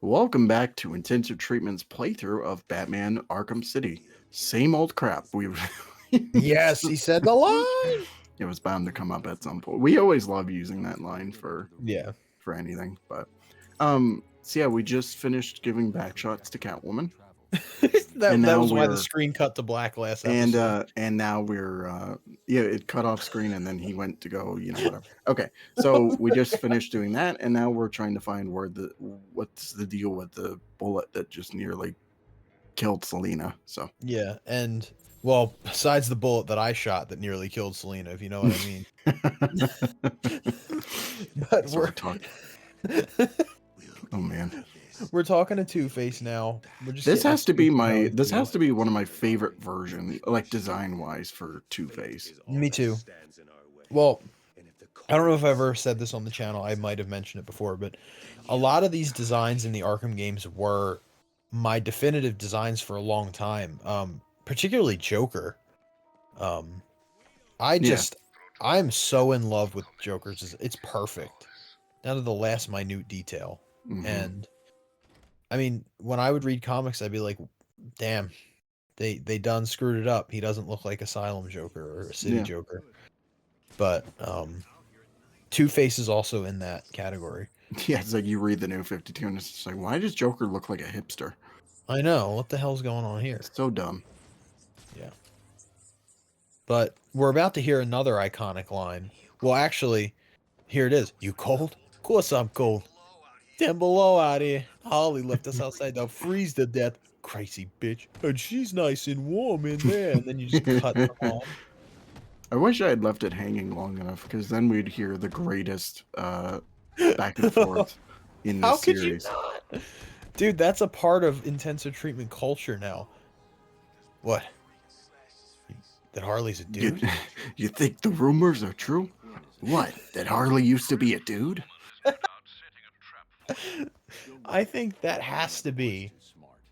Welcome back to Intensive Treatment's playthrough of Batman Arkham City. Same old crap. Yes, he said the line. It was bound to come up at some point. We always love using that line Yeah. for anything, but so yeah, we just finished giving back shots to Catwoman, that and that now was why the we're screen cut to black last episode. and now we're yeah, it cut off screen and then he went to go, whatever. Okay, so we just finished doing that, and now we're trying to find what's the deal with the bullet that just nearly killed Selena. So Yeah, and well, besides the bullet that I shot that nearly killed Selena, if you know what I mean. But so we're talking. Oh man, we're talking to Two-Face now. We're just this getting has to be to know his this deal. has to be one of my favorite versions, like design wise, for Two-Face. Me too. Well, I don't know if I've ever said this on the channel. I might have mentioned it before, but a lot of these designs in the Arkham games were my definitive designs for a long time. Particularly Joker. Um, I Yeah, just I'm so in love with Joker's. It's perfect down to the last minute detail. hmm And I mean, when I would read comics, I'd be like, "Damn, they done screwed it up. He doesn't look like Asylum Joker or a City yeah, Joker." But Two Face is also in that category. yeah. It's like you read the New 52, and it's just like, why does Joker look like a hipster? I know what the hell's going on here. So dumb. Yeah, but we're about to hear another iconic line. Well, actually, here it is. You cold? Of course I'm cold. 10 below out here. Holly left us outside to freeze to death. Crazy bitch. And she's nice and warm in there. And then you just cut them off. I wish I had left it hanging long enough, because then we'd hear the greatest back and forth in How this could you series. not? Dude, that's a part of intensive treatment culture now. What? That Harley's a You, dude? you think the rumors are true? What? That Harley used to be a dude? I think that has to be.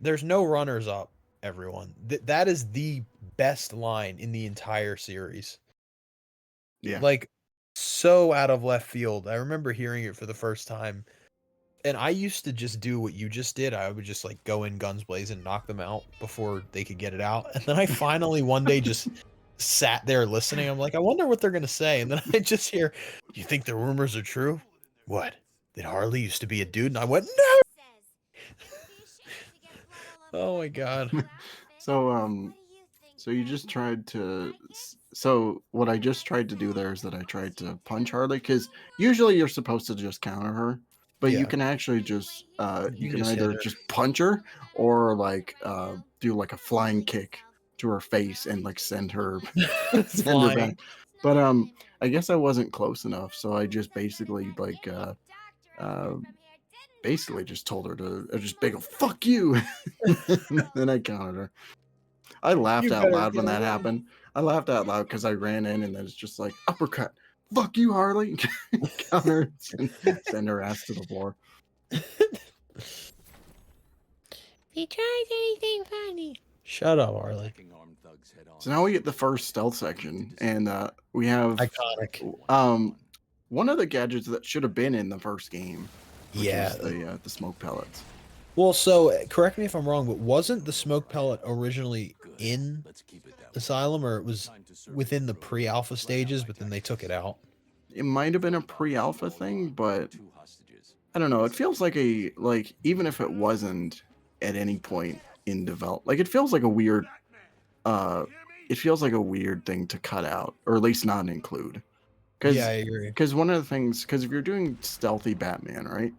There's no runners up, everyone. That is the best line in the entire series. Yeah. Like, so out of left field. I remember hearing it for the first time. And I used to just do what you just did. I would just like go in guns blazing, knock them out before they could get it out. And then I finally one day just sat there listening. I'm like, I wonder what they're gonna say. And then I just hear, "You think the rumors are true? What? That Harley used to be a dude?" And I went, "No!" Oh my god. So so you just tried to so what I just tried to do there is that I tried to punch Harley, because usually you're supposed to just counter her, but you Yeah. can actually just You you can can just hit either her. just punch her or like do like a flying kick to her face and like send her send her Flying. back. But I guess I wasn't close enough, so I just basically uh basically just told her to just big ol' fuck you. Then I countered her. I laughed You out better loud get when that away. happened. I laughed out loud because I ran in and then it's just like uppercut. Fuck you, Harley. Counter, send her ass to the floor. He tries anything funny. Shut up, Harley. So now we get the first stealth section, and we have Iconic. um one of the gadgets that should have been in the first game, which Yeah. is the smoke pellets. Well, so correct me if I'm wrong, but wasn't the smoke pellet originally in Asylum, or it was within the pre-alpha stages, but then they took it out? It might have been a pre-alpha thing, but I don't know. It feels like even if it wasn't at any point in develop, like uh it feels like a weird thing to cut out, or at least not include. Yeah, Because I agree. one of the things, because if you're doing stealthy Batman, right?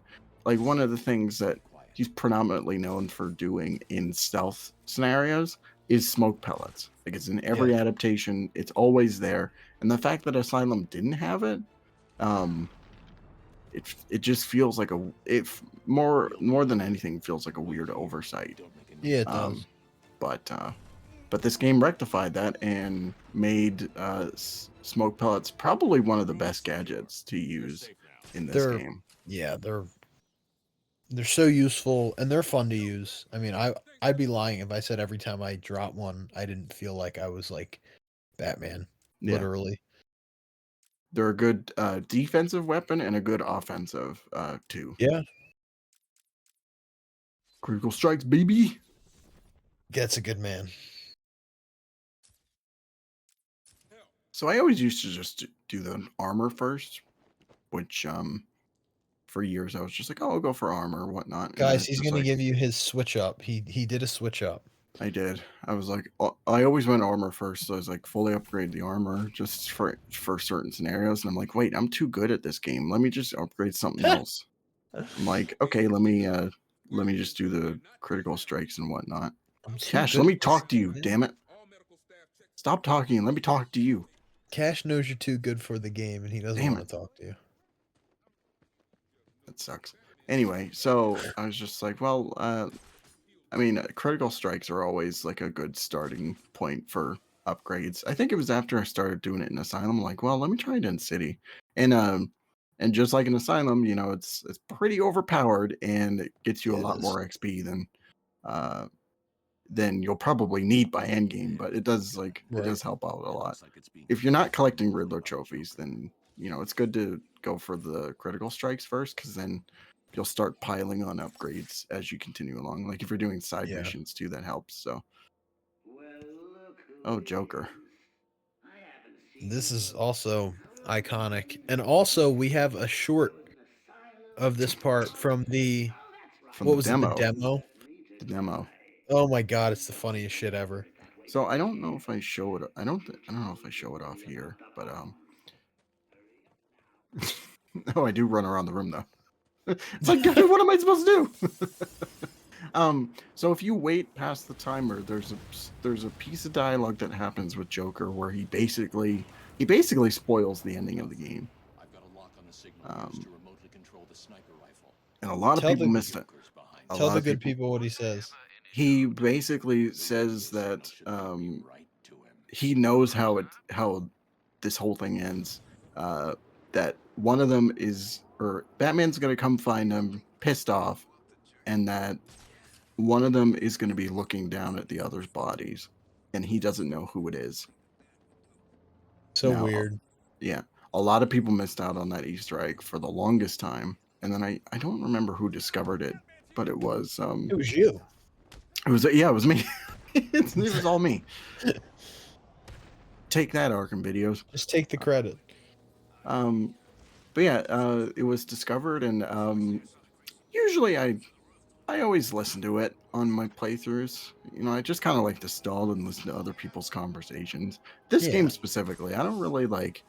Like one of the things that he's predominantly known for doing in stealth scenarios is smoke pellets. Like it's in Yeah. every adaptation, it's always there. And the fact that Asylum didn't have it, um, it just feels like more than anything feels like a weird oversight. Yeah, it Um, does. but this game rectified that and made smoke pellets probably one of the best gadgets to use in this They're game. yeah, they're so useful and they're fun to use. I mean, I'd be lying if I said every time I drop one, I didn't feel like I was like Batman, Yeah, literally. they're a good defensive weapon and a good offensive too. Yeah. Critical strikes, baby. That's a good man. So I always used to just do the armor first, which for years I was just like, oh, I'll go for armor or whatnot, and then Guys, it's he's just gonna like give you his switch up. He did a switch up. I did. I was like, I always went armor first, so I was like, fully upgrade the armor just for certain scenarios, and I'm like, wait, I'm too good at this game. Let me just upgrade something else. I'm like, okay, let me just do the critical strikes and whatnot. I'm too Cash, good let me at this talk to you, game. damn it. Stop talking and let me talk to you. Cash knows you're too good for the game, and he doesn't Damn want it. to talk to you. That sucks. Anyway, so I was just like, well, I mean, critical strikes are always like a good starting point for upgrades. I think it was after I started doing it in Asylum, like, well, let me try it in City. And just like in Asylum, you know, it's pretty overpowered and it gets you a Yeah, it lot is. more XP uh than you'll probably need by endgame, but it does it Right. does help out a lot. If you're not collecting Riddler trophies, then you know it's good to go for the critical strikes first, because then you'll start piling on upgrades as you continue along. Like if you're doing side Yeah. missions too, that helps. So, oh, Joker This is also iconic. And also we have a short of this part from the from what the was it, the demo. demo? The demo. Oh my god, it's the funniest shit ever. So I don't know if I show it. I don't know if I show it off here, but oh, I do run around the room though. It's like, what am I supposed to do? So if you wait past the timer, there's a piece of dialogue that happens with Joker where he basically spoils the ending of the game. Um, and a lot of Tell people the missed it. A tell lot the of good people. people what he says. He basically says that he knows how this whole thing ends. That one of them is, or Batman's gonna come find him, pissed off, and that one of them is going to be looking down at the other's bodies, and he doesn't know who it is. So Now, weird. yeah, a lot of people missed out on that Easter egg for the longest time, and then I don't remember who discovered it, but It was you. it was me. It was all me. Take that, Arkham videos. Just take the credit. Um, but yeah, it was discovered, and usually I always listen to it on my playthroughs. You know, I just kind of like to stall and listen to other people's conversations. This Yeah. game specifically, I don't really like.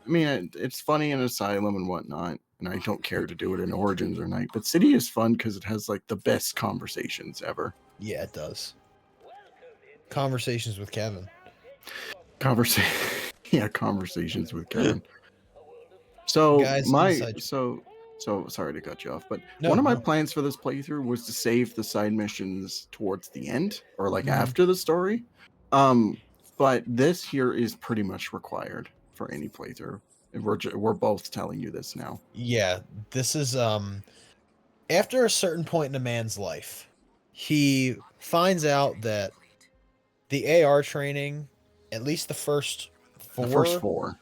I mean, it's funny in Asylum and whatnot, and I don't care to do it in Origins or Night. But City is fun because it has like the best conversations ever. Yeah, it does. Conversations with Kevin. Conversation, yeah, conversations with Kevin. So Guys, my inside. so sorry to cut you off, but one No, of my no. plans for this playthrough was to save the side missions towards the end or like Mhm. after the story. Um, but this here is pretty much required for any playthrough. And we're both telling you this now. Yeah, this is after a certain point in a man's life, he finds out that the AR training, at least the first The first 4, four.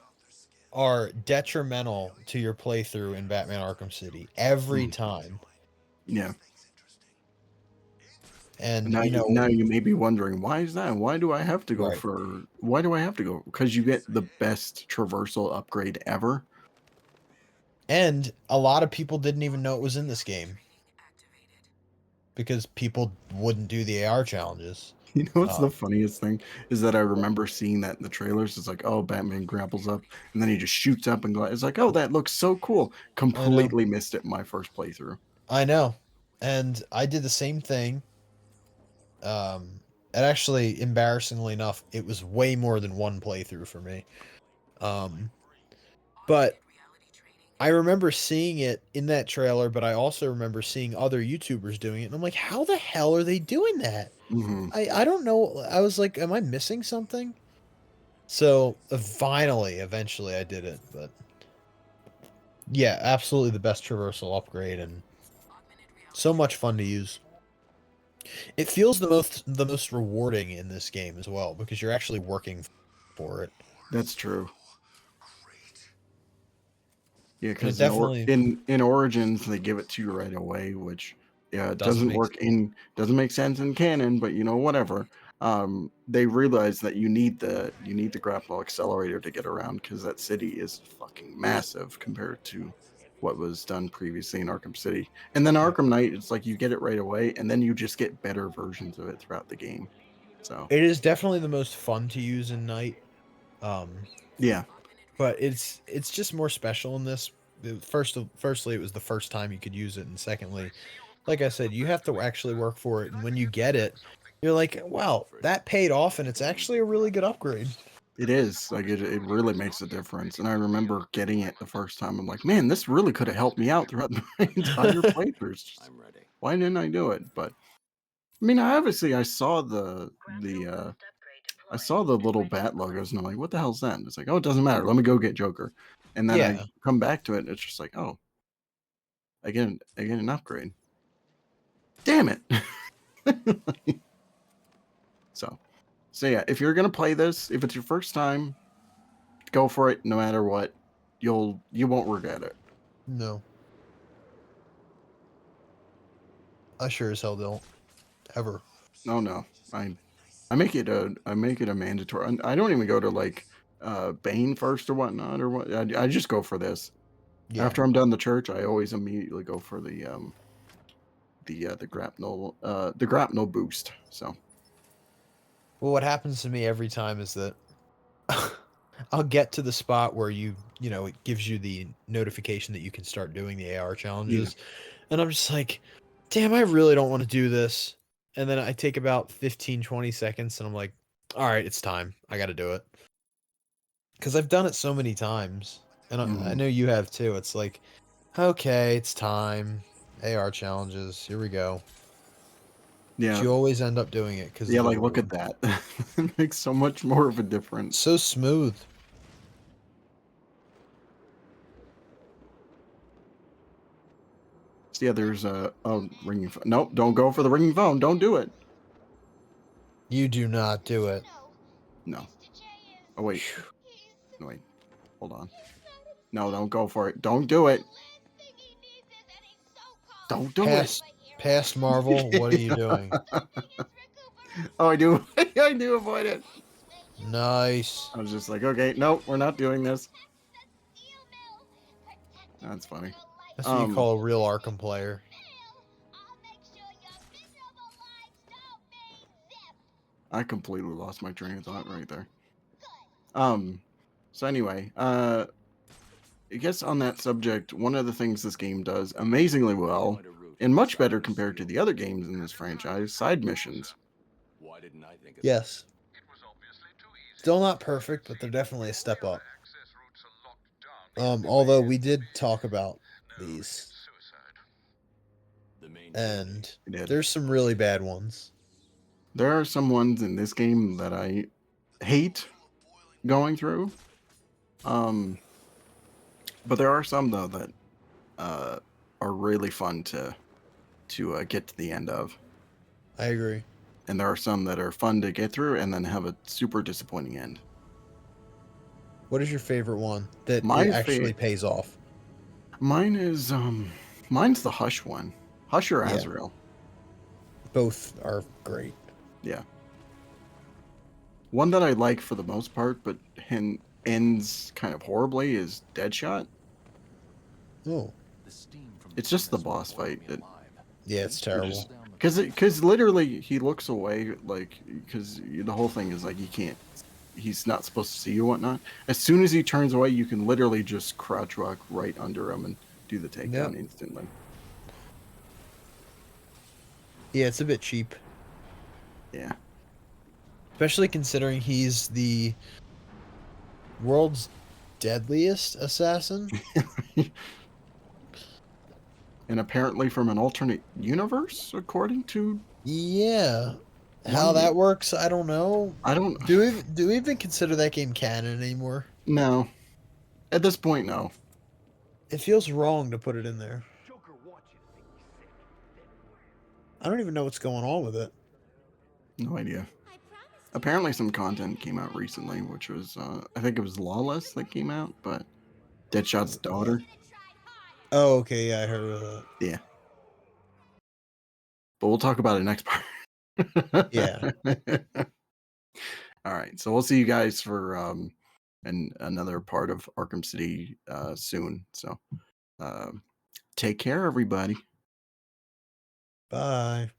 are detrimental to your playthrough in Batman Arkham City every Mm, time. yeah. And Now you you know, now you may be wondering, why is that? Why do I have to go right. for why do I have to go? Because you get the best traversal upgrade ever. And a lot of people didn't even know it was in this game because people wouldn't do the AR challenges. You know what's the Um, funniest thing is that I remember seeing that in the trailers. It's like, oh, Batman grapples up and then he just shoots up and it's like, oh, that looks so cool. I know. Completely missed it in my first playthrough. I know. And I did the same thing. And actually, embarrassingly enough, it was way more than one playthrough for me. Um, but I remember seeing it in that trailer, but I also remember seeing other YouTubers doing it, and I'm like, how the hell are they doing that? Hmm. I don't know. I was like, am I missing something? So eventually, I did it. But yeah, absolutely the best traversal upgrade, and so much fun to use. It feels the most rewarding in this game as well because you're actually working for it. That's true. Yeah, And it because definitely in Origins they give it to you right away, which Yeah, it Doesn't doesn't make work sense. in doesn't make sense in canon, but whatever. They realize that you need the grapple accelerator to get around because that city is fucking massive compared to what was done previously in Arkham City. And then Yep. Arkham Knight, it's like you get it right away, and then you just get better versions of it throughout the game. So It is definitely the most fun to use in Night. Um, yeah, but it's just more special in this. Firstly, it was the first time you could use it, and secondly, like I said, you have to actually work for it, and when you get it, you're like, wow, that paid off, and it's actually a really good upgrade. it is. Like it really makes a difference. And I remember getting it the first time. I'm like, man, this really could have helped me out throughout my entire playthroughs. Just, why didn't I do it? But I mean, I saw I saw the little bat logos, and I'm like, what the hell's that? And it's like, oh, it doesn't matter. Let me go get Joker. And then I Yeah, come back to it, and it's just like, oh, I get an upgrade. Damn it. so so yeah, if you're gonna play this, if it's your first time, go for it no matter what. You won't regret it. no, I sure as hell don't ever. No, no. I make it a mandatory. I don't even go to like Bane first or whatnot or what. I just go for this. Yeah. After I'm done the church, I always immediately go for the grapnel boost. So Well, what happens to me every time is that I'll get to the spot where it gives you the notification that you can start doing the AR yeah, challenges. And I'm just like, damn, I really don't want to do this. And then I take about 15, 20 seconds and I'm like, all right, it's time. I got to do it. Because I've done it so many times. And I mhm, know you have too. It's like, okay, it's time. AR challenges. Here we go. But yeah, you always end up doing it because yeah. of the Like look at reward. that. It makes so much more of a difference. So smooth. So yeah, there's a ringing phone. Nope, don't go for the ringing phone. Don't do it. You do not do it. No. Oh wait, no wait. Hold on. No, don't go for it. Don't do it. Don't do it. Past past Marvel, what are you doing? Oh, I do. I do avoid it. Nice. I was just like, okay, nope, we're not doing this. That's funny. That's what you Um, call a real Arkham player. I completely lost my train of thought right there. Um, so anyway, I guess on that subject, one of the things this game does amazingly well, and much better compared to the other games in this franchise, side missions. Yes. Still not perfect, but they're definitely a step up. Although we did talk about these, and I did. there's some really bad ones. There are some ones in this game that I hate going through. Um, but there are some though that uh, are really fun to get to the end of, I agree. and there are some that are fun to get through and then have a super disappointing end. What is your favorite one that it My actually fa- pays off? Mine is mine's the Hush one, Hush or Yeah, Azrael. both are great. Yeah, one that I like for the most part, but ends kind of horribly is Deadshot. Oh, It's just the boss fight that yeah, it's you terrible. just because literally he looks away like because the whole thing is like he can't he's not supposed to see you or whatnot. As soon as he turns away, you can literally just crouch walk right under him and do the Yep. takedown instantly. Yeah, it's a bit cheap, Yeah, especially considering he's the world's deadliest assassin. and apparently from an alternate universe, according to Yeah. How one. that works, I don't know. I don't Do we even consider that game canon anymore? know. At this point, no. It feels wrong to put it in there. I don't even know what's going on with it. No idea. Apparently, some content came out recently, which was I think it was Lawless that came out, but Deadshot's daughter. Oh, okay, yeah, I heard of that. Yeah, but we'll talk about it next part. Yeah. All right, so we'll see you guys for another part of Arkham City soon. So take care, everybody. Bye.